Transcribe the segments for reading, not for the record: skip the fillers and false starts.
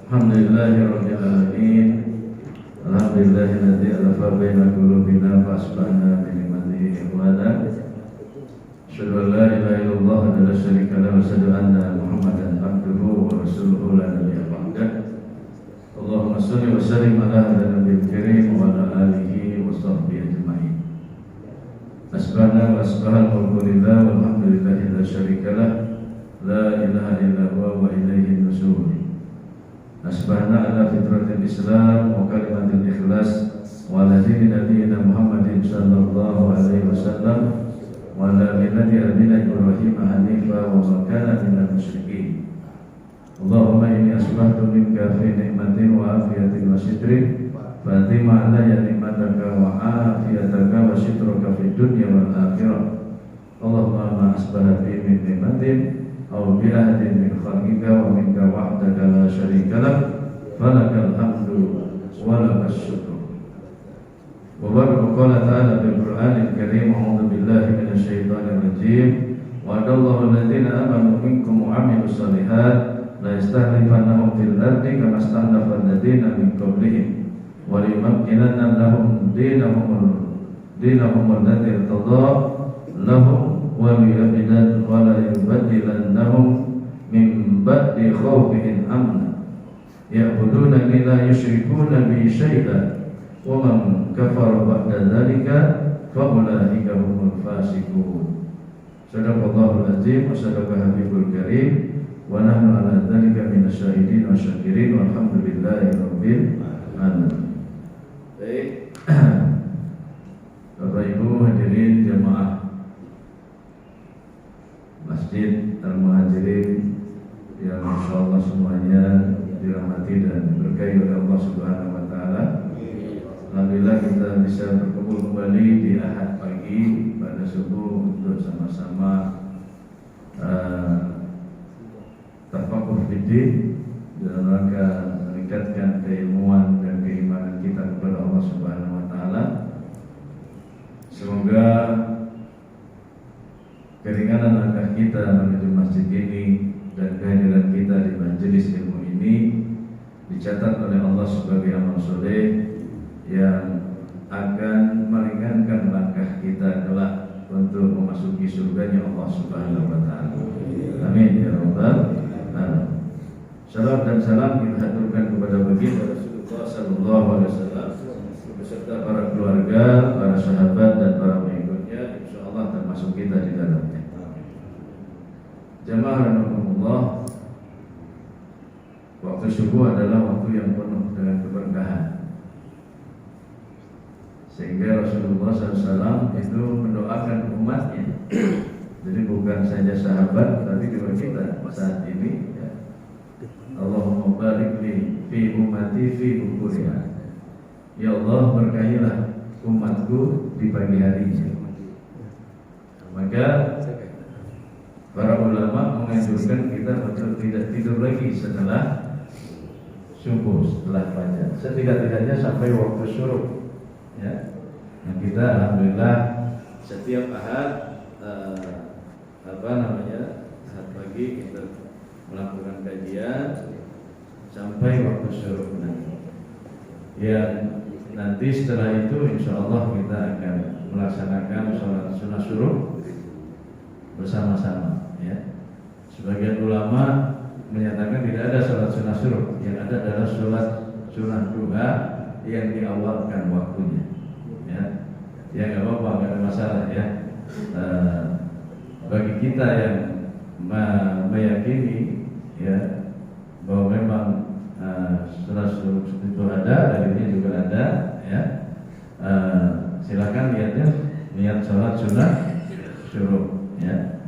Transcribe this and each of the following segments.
Alhamdulillahirabbil alamin. Alhamdulillahilladzi alafa baina qulubina fa asbahna bi ni'matihi ikhwana. Asyhadu an la ilaha illallah wa la syarika lahu wa asyhadu anna Muhammadan abduhu wa rasuluhu la nabiyya ba'dah. Allahumma shalli wa sallim ala nabiyil karim wa ala alihi wa sahbihi ajma'in. Asbahna wa asbahal mulku lillah walhamdulillahi la syarika lah. La ilaha illa huwa wa ilaihi nusyur. Asbahna ala fitratil Islam wa kalimatil ikhlas wa ala dini nabiyina Muhammadin sallallahu alaihi wasallam wa ala millati abina Ibrahim hanifa wa ma kana minal musyrikin. Allahumma inni asbahtu minka fi ni'matin wa afiyatin wa sitrin fatima alayya ni'mataka wa afiyataka wa sitraka fid dunya wal akhirah. Allahumma ma asbaha bi min ni'matin aw bi ahadin min khalqika wa minka wahdaka la syarika lak falakal hamdu wa lakas syukru. Wa baraka qala ta'ala bil Qur'anil Karim a'udzu billahi minasy syaithanir rajim wa adallahu alladziina amanu minkum wa 'amilus shalihat la yastakhlifannahum fil ardi kama istakhlafa alladziina min qablihim wa liyumakkinanna lahum dinahum alladzi irtadaa lahum wa la yubaddilannahum min ba'di khawfihim amna ya'budunani la yusyrikuna bi syai'an wa man kafara ba'da dzalika fa ulaika humul fasiqun. Sadaqallahul azim wa sadaqa habibul karim wa nahnu ala dzalika minasy syahidin wa syakirin walhamdulillahi rabbil alamin. Baik. Bapak Ibu hadirin jamaah Masjid Al-Muhajirin yang insyaallah semuanya dirahmati dan diberkahi oleh Allah Subhanahu wa taala. Alhamdulillah kita bisa berkumpul kembali di Ahad pagi pada subuh untuk sama-sama tafakuh fiddin dalam rangka meningkatkan keilmuan dan keimanan kita kepada Allah Subhanahu wa taala. Semoga keringanan langkah kita menuju masjid ini dan kehadiran kita di majelis ilmu ini dicatat oleh Allah sebagai amal soleh yang akan meringankan langkah kita kelak untuk memasuki surganya Allah Subhanahu wa taala. Amin ya rabbal alamin. Salam dan salam kita haturkan kepada baginda Rasulullah sallallahu alaihi wasallam beserta para keluarga, para sahabat dan para pengikutnya, insyaallah termasuk kita di dalamnya. Jamaah rahimakumullah, waktu subuh adalah waktu yang penuh dengan keberkahan, sehingga Rasulullah SAW itu mendoakan umatnya. Jadi bukan saja sahabat, tapi juga kita saat ini ya. Allahumma barik li fi ummati fi bukuriha. Ya Allah, berkahilah umatku di pagi harinya. Maka para ulama menganjurkan kita untuk tidak tidur lagi setelah subuh, setelah fajar, setidak-tidaknya sampai waktu syuruk. Ya, nah kita alhamdulillah setiap ahad ahad pagi kita melakukan kajian sampai waktu syuruk nanti. Ya, nanti setelah itu insyaallah kita akan melaksanakan sholat sunnah syuruk bersama-sama. Ya, sebagian ulama menyatakan tidak ada sholat sunnah syuruk, yang ada adalah sholat sunnah duha yang diawalkan waktunya. Ya, ya nggak apa-apa, nggak ada masalah ya. Bagi kita yang meyakini ya bahwa memang sholat syuruk itu ada, dan ini juga ada ya, silakan niat sholat sunnah syuruk ya.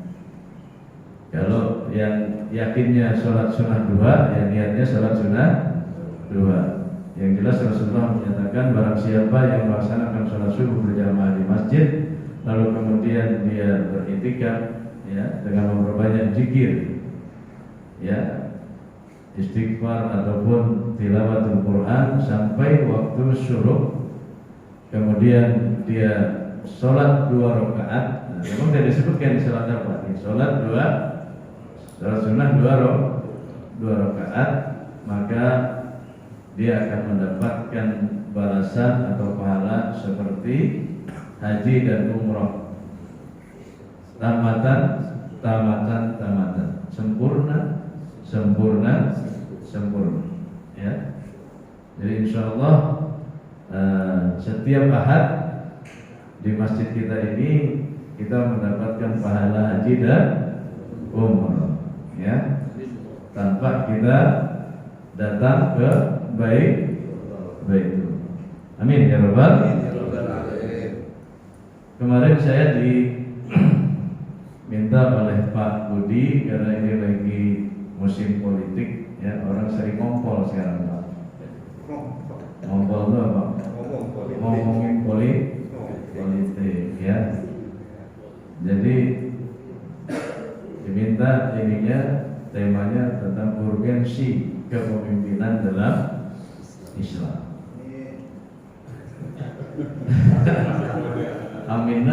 Kalau yang yakinnya sholat sunnah duha, yang niatnya sholat sunnah duha. Yang jelas Rasulullah menyatakan barang siapa yang melaksanakan sholat subuh berjamaah di masjid, lalu kemudian dia beriktikaf ya dengan memperbanyak zikir ya, istighfar ataupun tilawatul Quran sampai waktu syuruk, kemudian dia sholat 2 rakaat. Nah, memang tidak disebutkan di sholat apa, sholat sunnah 2 rakaat, maka maka dia akan mendapatkan balasan atau pahala seperti haji dan umroh, tamatan, sempurna, ya. Jadi insyaallah setiap ahad di masjid kita ini kita mendapatkan pahala haji dan umroh, ya, tanpa kita datang ke bait itu. Amin ya rabbal alamin. Kemarin saya diminta oleh Pak Budi, karena ini lagi musim politik, ya, orang sering ngompol sekarang, Pak. Ngompol itu apa? Ngomongin politik, ya. Jadi diminta temanya tentang urgensi kepemimpinan dalam Islam. Amin.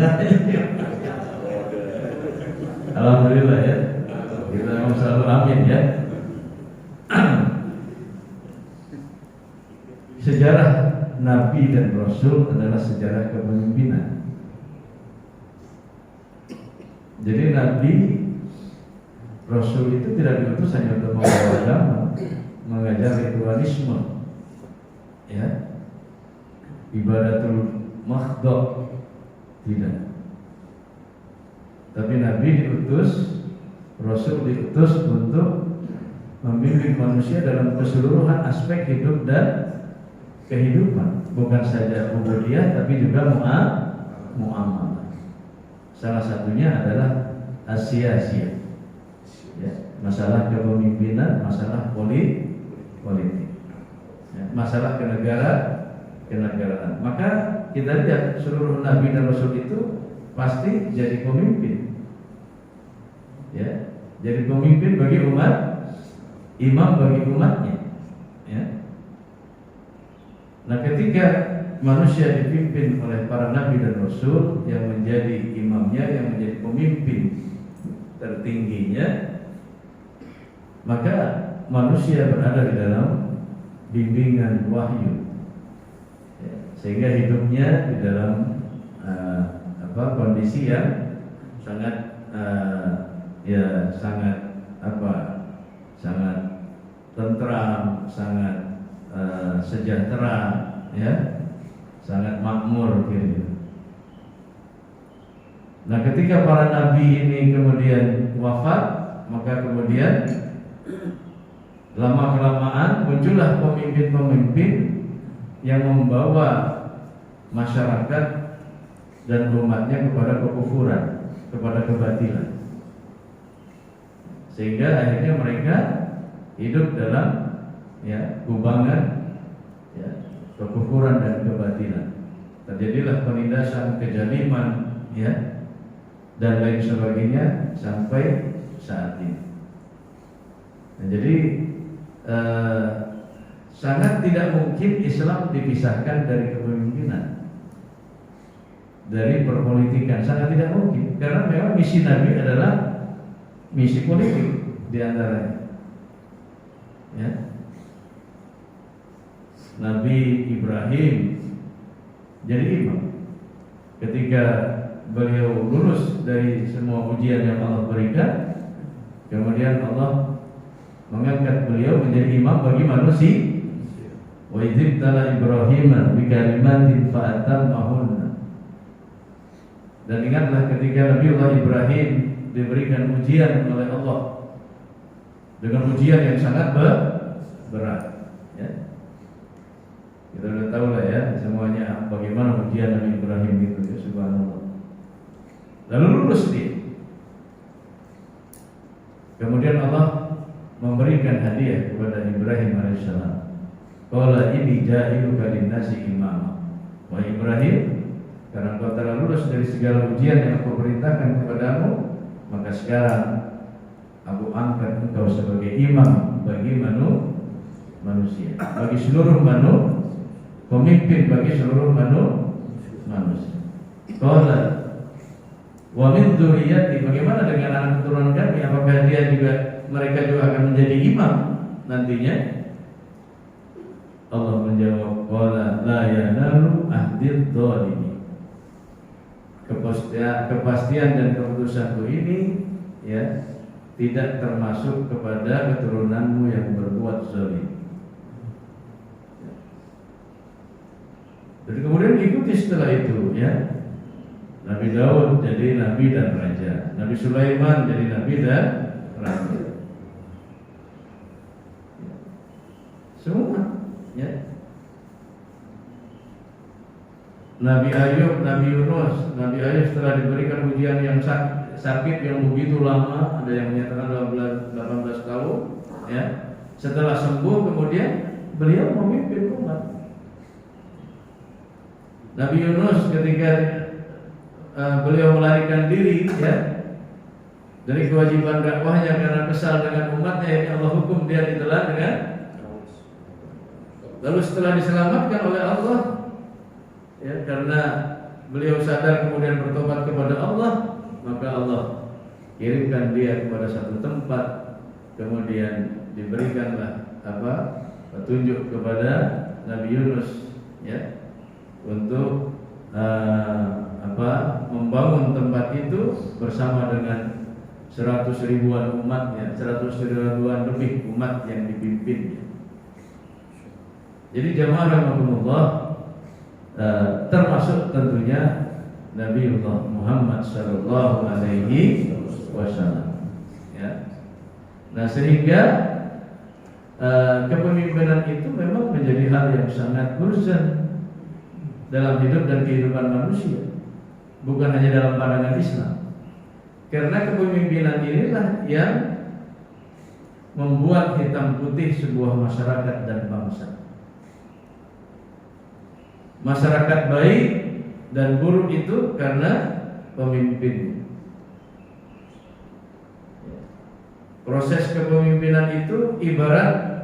Alhamdulillah, ya. Kita memang selalu amin, ya. Sejarah Nabi dan Rasul adalah sejarah kepemimpinan. Jadi Nabi Rasul itu tidak diutus hanya untuk membawa agama, mengajar ritualisme, ya, ibadatul mahdhah, tidak. Tapi Nabi diutus, Rasul diutus untuk membimbing manusia dalam keseluruhan aspek hidup dan kehidupan, bukan saja ubudiyah tapi juga muamalah. Salah satunya adalah asia-asia, ya, masalah kepemimpinan, masalah politik, ya, masalah kenegaraan. Maka kita lihat seluruh Nabi dan Rasul itu pasti jadi pemimpin, ya, jadi pemimpin bagi umat, imam bagi umatnya, ya. Nah, ketika manusia dipimpin oleh para nabi dan rasul yang menjadi imamnya, yang menjadi pemimpin tertingginya, maka manusia berada di dalam bimbingan wahyu, ya, sehingga hidupnya di dalam kondisi yang sangat sangat tentram, sangat sejahtera, ya, sangat makmur, gitu. Nah, ketika para nabi ini kemudian wafat, maka kemudian lama-kelamaan muncullah pemimpin-pemimpin yang membawa masyarakat dan umatnya kepada kekufuran, kepada kebatilan, sehingga akhirnya mereka hidup dalam, ya, kubangan, ya, kekufuran dan kebatilan. Terjadilah penindasan, kezaliman, ya, dan lain sebagainya sampai saat ini. Nah, jadi sangat tidak mungkin Islam dipisahkan dari kepemimpinan, dari perpolitikan, sangat tidak mungkin, karena memang misi Nabi adalah misi politik diantaranya, ya. Nabi Ibrahim jadi imam ketika beliau lulus dari semua ujian yang Allah berikan, kemudian Allah mengangkat beliau menjadi imam bagi manusia. Wa idzibtala Ibrahim bikalimatin fa'atammahunna. Dan ingatlah ketika Nabiullah Ibrahim diberikan ujian oleh Allah dengan ujian yang sangat berat, ya. Kita sudah tahu lah, ya, semuanya bagaimana ujian Nabi Ibrahim itu, ya, subhanallah. Lalu lulus dia. Kemudian Allah memberikan hadiah kepada Ibrahim alaihissalam. Qala inni ja'iluka lin-nasi imama. Wahai Ibrahim, karena engkau telah lulus dari segala ujian yang aku perintahkan kepadamu, maka sekarang aku angkat engkau sebagai imam bagi manusia, bagi seluruh pemimpin bagi seluruh manusia. Qala wa min dzurriyyati, bagaimana dengan anak keturunan kami? Apakah mereka juga akan menjadi imam nantinya? Allah menjawab, qala la yanalu ahdid dzalimin. Kepastian dan keputusanku ini ya tidak termasuk kepada keturunanmu yang berbuat zalim. Dan kemudian ikuti setelah itu ya, Nabi Daud jadi nabi dan raja, Nabi Sulaiman jadi nabi dan raja. Semua ya. Nabi Ayub, Nabi Yunus, Nabi Ayub setelah diberikan ujian yang sakit yang begitu lama, ada yang menyatakan 18 tahun ya. Setelah sembuh kemudian beliau memimpin umat. Nabi Yunus ketika beliau melarikan diri ya dari kewajiban dakwahnya karena kesal dengan umatnya yang Allah hukum dia ditelan dengan. Lalu setelah diselamatkan oleh Allah ya, karena beliau sadar kemudian bertobat kepada Allah, maka Allah kirimkan dia kepada satu tempat, kemudian diberikanlah petunjuk kepada Nabi Yunus ya untuk membangun tempat itu bersama dengan 100 ribuan umatnya, 100 ribuan lebih umat yang dipimpinnya. Jadi jamaah rahimakumullah, termasuk tentunya Nabiullah Muhammad sallallahu alaihi wasallam ya. Nah, sehingga kepemimpinan itu memang menjadi hal yang sangat urgent dalam hidup dan kehidupan manusia, bukan hanya dalam pandangan Islam. Karena kepemimpinan inilah yang membuat hitam putih sebuah masyarakat dan bangsa. Masyarakat baik dan buruk itu karena pemimpin. Proses kepemimpinan itu ibarat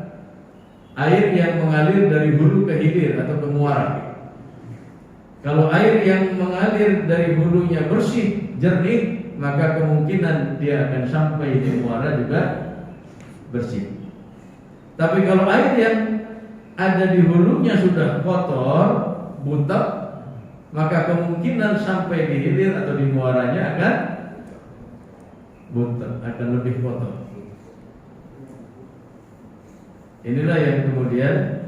air yang mengalir dari hulu ke hilir atau ke muara. Kalau air yang mengalir dari hulunya bersih, jernih, maka kemungkinan dia akan sampai di muara juga bersih. Tapi kalau air yang ada di hulunya sudah kotor, butek, maka kemungkinan sampai di hilir atau di muaranya akan butek, akan lebih kotor. Inilah yang kemudian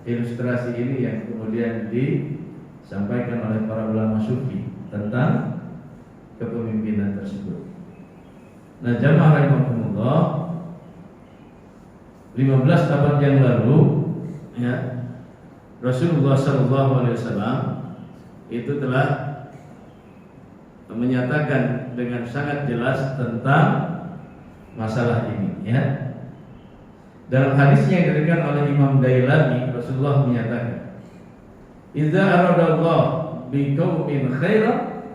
ilustrasi ini yang kemudian disampaikan oleh para ulama sufi tentang kepemimpinan tersebut. Nah, jamaah rahimakumullah, 15 abad yang lalu ya, Rasulullah SAW itu telah menyatakan dengan sangat jelas tentang masalah ini ya. Dalam hadisnya yang diberikan oleh Imam Dailami, Rasulullah menyatakan, "Idza aradallah biqaumin khairan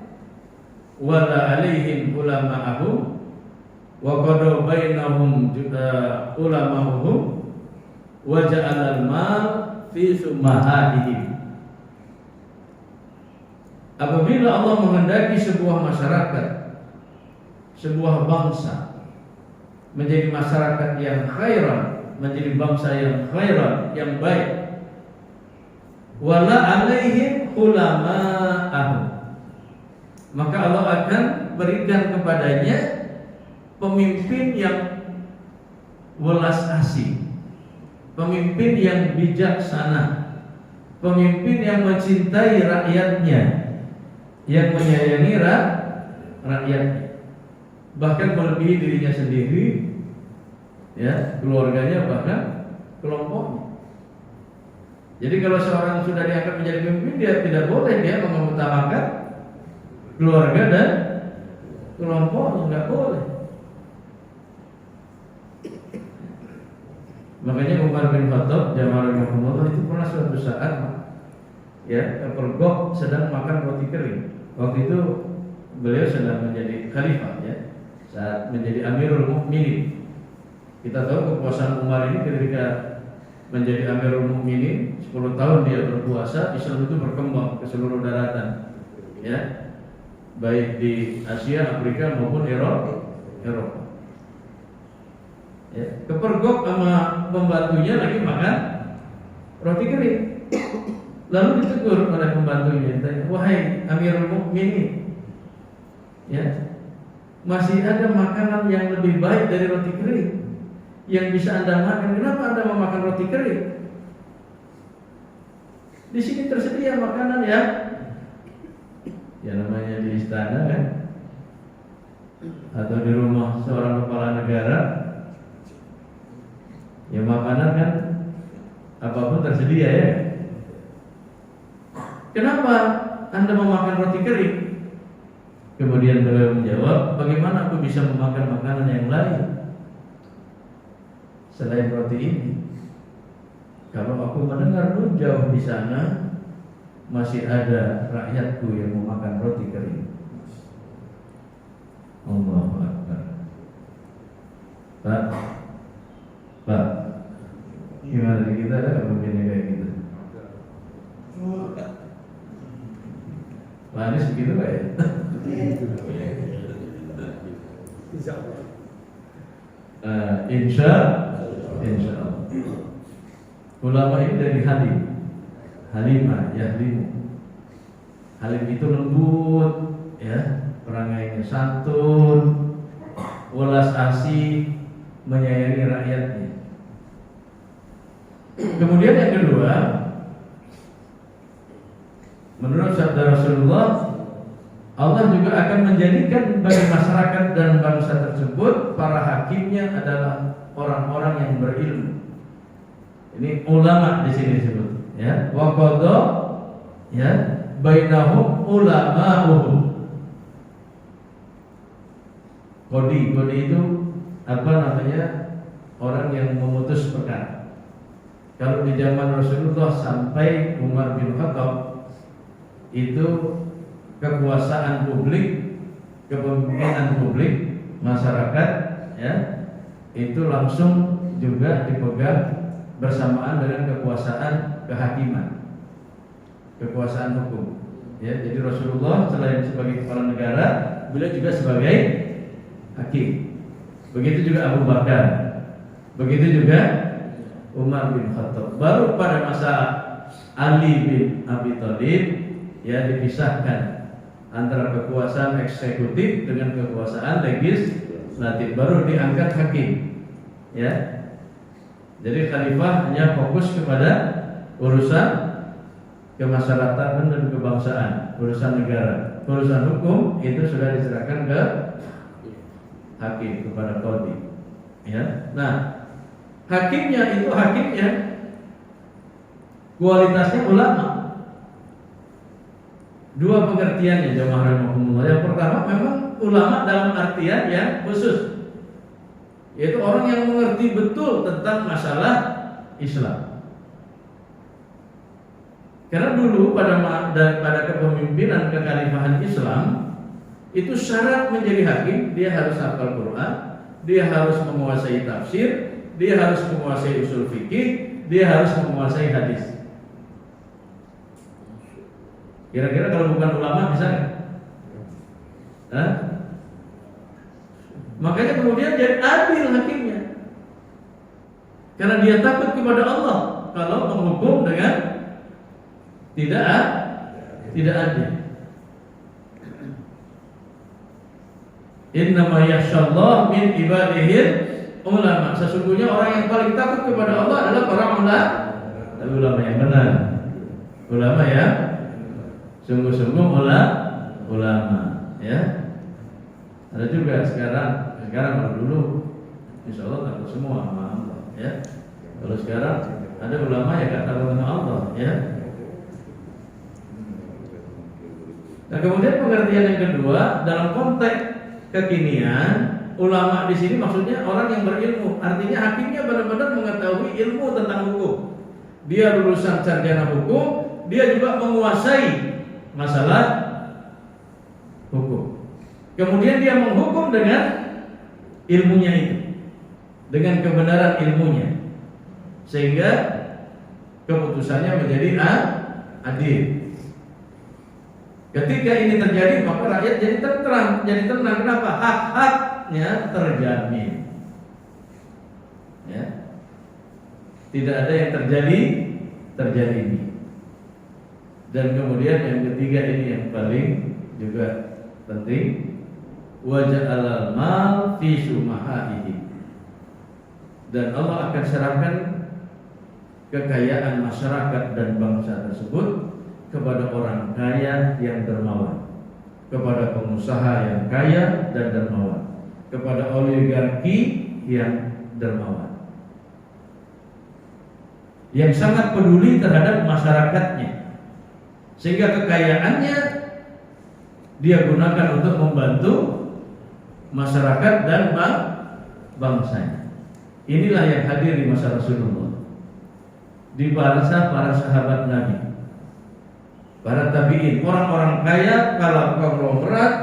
wa la 'alaihim ulama'ahum wa qada bainahum ulama'ahum wa ja'ala al-mal fi sumahihim." Apabila Allah menghendaki sebuah masyarakat, sebuah bangsa menjadi masyarakat yang khairan, menjadi bangsa yang khairan, yang baik, wala alaihim ulama'ahum, maka Allah akan berikan kepadanya pemimpin yang welas asih, pemimpin yang bijaksana, pemimpin yang mencintai rakyatnya, yang menyayangi rakyatnya, bahkan melebihi dirinya sendiri, ya, keluarganya, bahkan kelompoknya. Jadi kalau seorang sudah diangkat menjadi pemimpin, dia tidak boleh dia mengutamakan keluarga dan kelompoknya, nggak boleh. Makanya Umar bin Khattab jamaah rahimahullah itu pernah suatu saat ya terpergok sedang makan roti kering. Waktu itu beliau sedang menjadi khalifah ya, saat menjadi Amirul Mukminin. Kita tahu kekuasaan Umar ini ketika menjadi Amirul Mukminin 10 tahun dia berkuasa, Islam itu berkembang ke seluruh daratan ya, baik di Asia, Afrika maupun Eropa. Ya, kepergok sama pembantunya lagi makan roti kering. Lalu ditegur oleh pembantunya, ditanya, wahai Amirul Mukminin, ya, masih ada makanan yang lebih baik dari roti kering yang bisa Anda makan. Kenapa Anda memakan roti kering? Di sini tersedia makanan ya namanya di istana kan, atau di rumah seorang kepala negara, ya makanan kan apapun tersedia ya. Kenapa Anda memakan roti kering? Kemudian beliau menjawab, bagaimana aku bisa memakan makanan yang lain selain roti ini? Kalau aku mendengar jauh di sana masih ada rakyatku yang memakan roti kering. Allahu Akbar. Pak, gimana kita ada begini kayak gitu? Pak Anies begitu Pak ya? Insya Allah. Ulama ini dari Halimah, Yahlimu. Halim itu lembut, ya, perangainya santun, welas asih, menyayangi rakyatnya. Kemudian yang kedua, menurut sabda Rasulullah, Allah juga akan menjadikan bagi masyarakat dan bangsa tersebut para hakimnya adalah orang-orang yang berilmu. Ini ulama di sini disebut, ya. Wa qadha, ya, bainahum ulama'uhum. Qadi itu apa namanya? Orang yang memutus perkara. Kalau di zaman Rasulullah sampai Umar bin Khattab, itu kekuasaan publik, kepemimpinan publik masyarakat, ya, itu langsung juga dipegang bersamaan dengan kekuasaan kehakiman, kekuasaan hukum. Ya, jadi Rasulullah selain sebagai kepala negara, beliau juga sebagai hakim. Begitu juga Abu Bakar, begitu juga Umar bin Khattab. Baru pada masa Ali bin Abi Thalib, ya, dipisahkan antara kekuasaan eksekutif dengan kekuasaan legislatif, baru diangkat hakim, ya. Jadi khalifah hanya fokus kepada urusan kemasyarakatan dan kebangsaan, urusan negara. Urusan hukum itu sudah diserahkan ke hakim, kepada qadhi, ya. Nah, hakimnya kualitasnya ulama. Dua pengertiannya jamaah rahimakumullah. Yang pertama memang ulama dalam artian yang khusus, yaitu orang yang mengerti betul tentang masalah Islam. Karena dulu pada kepemimpinan kekhalifahan Islam itu syarat menjadi hakim, dia harus hafal Quran, dia harus menguasai tafsir, dia harus menguasai usul fikih, dia harus menguasai hadis. Kira-kira kalau bukan ulama bisa nggak? Makanya kemudian jadi adil hakimnya, karena dia takut kepada Allah kalau menghukum dengan tidak adil. Innama yakhshallah min ibadihil ulama. Sesungguhnya orang yang paling takut kepada Allah adalah para ulama yang benar, ulama yang sungguh-sungguh ulama, ya. Ada juga sekarang kalau dulu insya Allah takut semua sama Allah, ya. Kalau sekarang ada ulama yang gak takut sama Allah, ya. Nah, kemudian pengertian yang kedua dalam konteks kekinian, ulama di sini maksudnya orang yang berilmu. Artinya hakimnya benar-benar mengetahui ilmu tentang hukum. Dia lulusan sarjana hukum, dia juga menguasai masalah hukum. Kemudian dia menghukum dengan ilmunya itu, dengan kebenaran ilmunya, sehingga keputusannya menjadi adil. Ketika ini terjadi, maka rakyat jadi tenang. Kenapa? Hak-haknya terjamin, ya. Tidak ada yang terjadi. Dan kemudian yang ketiga ini yang paling juga penting, waja'alal mal fi sumahaihi. Dan Allah akan serahkan kekayaan masyarakat dan bangsa tersebut kepada orang kaya yang dermawan, kepada pengusaha yang kaya dan dermawan, kepada oligarki yang dermawan, yang sangat peduli terhadap masyarakatnya, sehingga kekayaannya dia gunakan untuk membantu masyarakat dan bangsanya. Inilah yang hadir di masa Rasulullah, di masa para sahabat Nabi, para tabi'in, orang-orang kaya, kala konglomerat,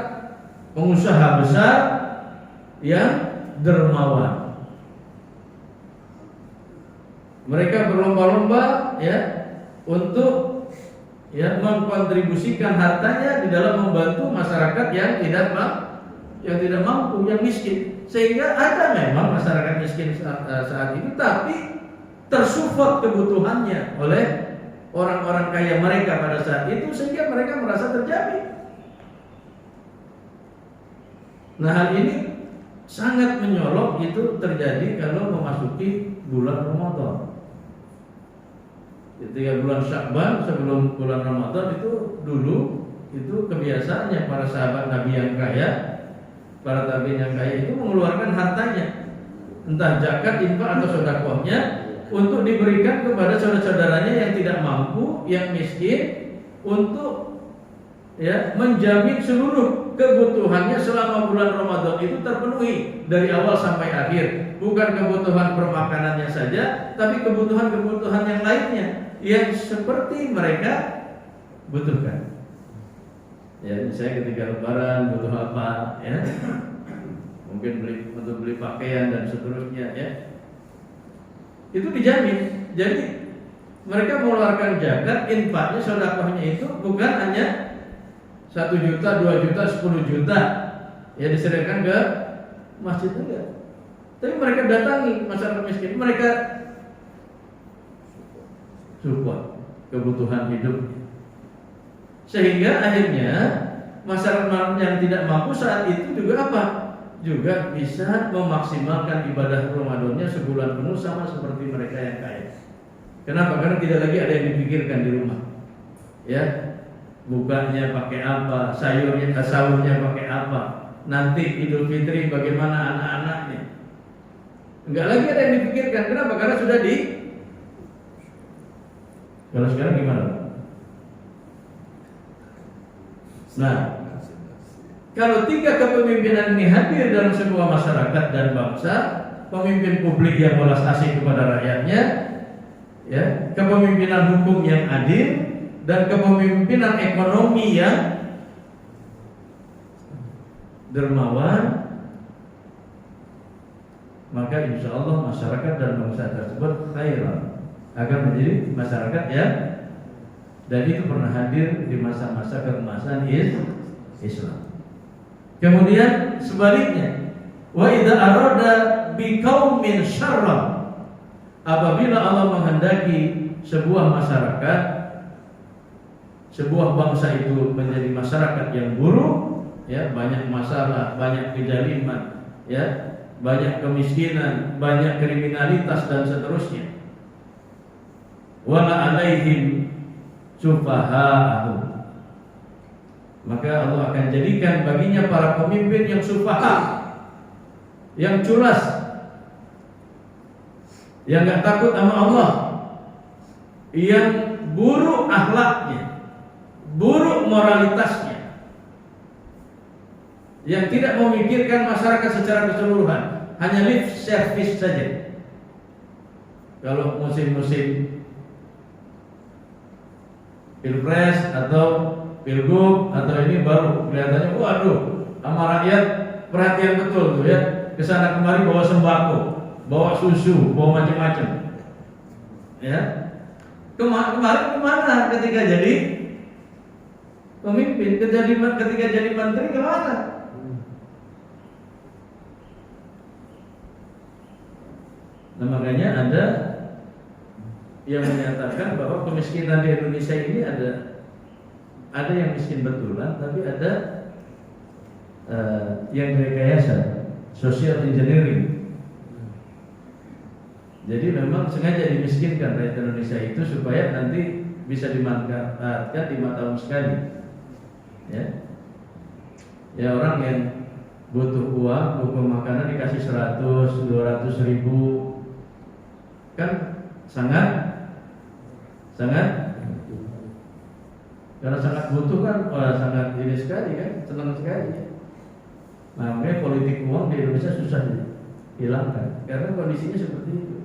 pengusaha besar yang dermawan. Mereka berlomba-lomba untuk mengkontribusikan hartanya di dalam membantu masyarakat yang tidak mampu, yang miskin. Sehingga ada memang masyarakat miskin saat itu, tapi tersupport kebutuhannya oleh orang-orang kaya mereka pada saat itu, sehingga mereka merasa terjamin. Nah, hal ini sangat menyolok itu terjadi kalau memasuki bulan Ramadan. Ketika bulan Sya'ban sebelum bulan Ramadan itu dulu itu kebiasaannya para sahabat Nabi yang kaya, para tabi'in yang kaya itu mengeluarkan hartanya, entah zakat, infak atau sedekahnya, untuk diberikan kepada saudara-saudaranya yang tidak mampu, yang miskin, untuk menjamin seluruh kebutuhannya selama bulan Ramadan itu terpenuhi dari awal sampai akhir. Bukan kebutuhan permakanannya saja, tapi kebutuhan-kebutuhan yang lainnya yang seperti mereka butuhkan. Misalnya ketika lebaran butuh apa, mungkin untuk beli pakaian dan seterusnya, itu dijamin. Jadi mereka mengeluarkan zakat, infaknya, sedekahnya itu bukan hanya 1 juta, 2 juta, 10 juta diserahkan ke masjid enggak. Tapi mereka datangi masyarakat miskin, mereka support kebutuhan hidup, sehingga akhirnya masyarakat yang tidak mampu saat itu juga juga bisa memaksimalkan ibadah Ramadannya sebulan penuh sama seperti mereka yang kaya. Kenapa? Karena tidak lagi ada yang dipikirkan di rumah. Bukanya pakai apa, sahurnya pakai apa, nanti Idul Fitri bagaimana anak-anaknya. Enggak lagi ada yang dipikirkan. Kenapa? Karena sudah Kalau sekarang gimana? Nah, kalau 3 kepemimpinan ini hadir dalam sebuah masyarakat dan bangsa, pemimpin publik yang welas asih kepada rakyatnya, kepemimpinan hukum yang adil, dan kepemimpinan ekonomi yang dermawan, maka insya Allah masyarakat dan bangsa tersebut khairan, akan menjadi masyarakat dan itu pernah hadir di masa-masa keemasan Islam. Kemudian sebaliknya, wa idza arada biqaumin syarra, apabila Allah menghendaki sebuah masyarakat, sebuah bangsa itu menjadi masyarakat yang buruk, banyak masalah, banyak kezaliman, banyak kemiskinan, banyak kriminalitas dan seterusnya. Wala alaihim sufaha'ahum, maka Allah akan jadikan baginya para pemimpin yang sufaha, yang culas, yang gak takut sama Allah, yang buruk akhlaknya, buruk moralitasnya, yang tidak memikirkan masyarakat secara keseluruhan, hanya lip service saja. Kalau musim-musim Pilpres atau Pilgub atau ini baru kelihatannya, waduh, sama rakyat perhatian betul tuh kesana kemari, bawa sembako, bawa susu, bawa macam-macam. Kemarin kemana ketika jadi pemimpin, ketika jadi menteri kemana? Nah, makanya ada yang menyatakan bahwa kemiskinan di Indonesia ini ada yang miskin betulan, tapi ada yang direkayasa, social engineering. Jadi memang sengaja dimiskinkan rakyat Indonesia itu supaya nanti bisa dimanfaatkan 5 tahun sekali. Ya orang yang butuh uang, butuh makanan dikasih 100-200 ribu, kan sangat karena sangat butuh kan, sangat ini sekali kan, senang sekali ya. Nah, makanya politik uang di Indonesia susah dihilangkan karena kondisinya seperti itu.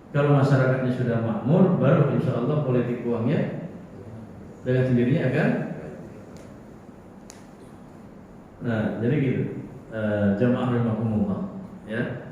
Kalau masyarakatnya sudah makmur, baru insya Allah politik uangnya dengan sendirinya akan. Nah, jadi gitu, jamaah rahimakumullah, ya.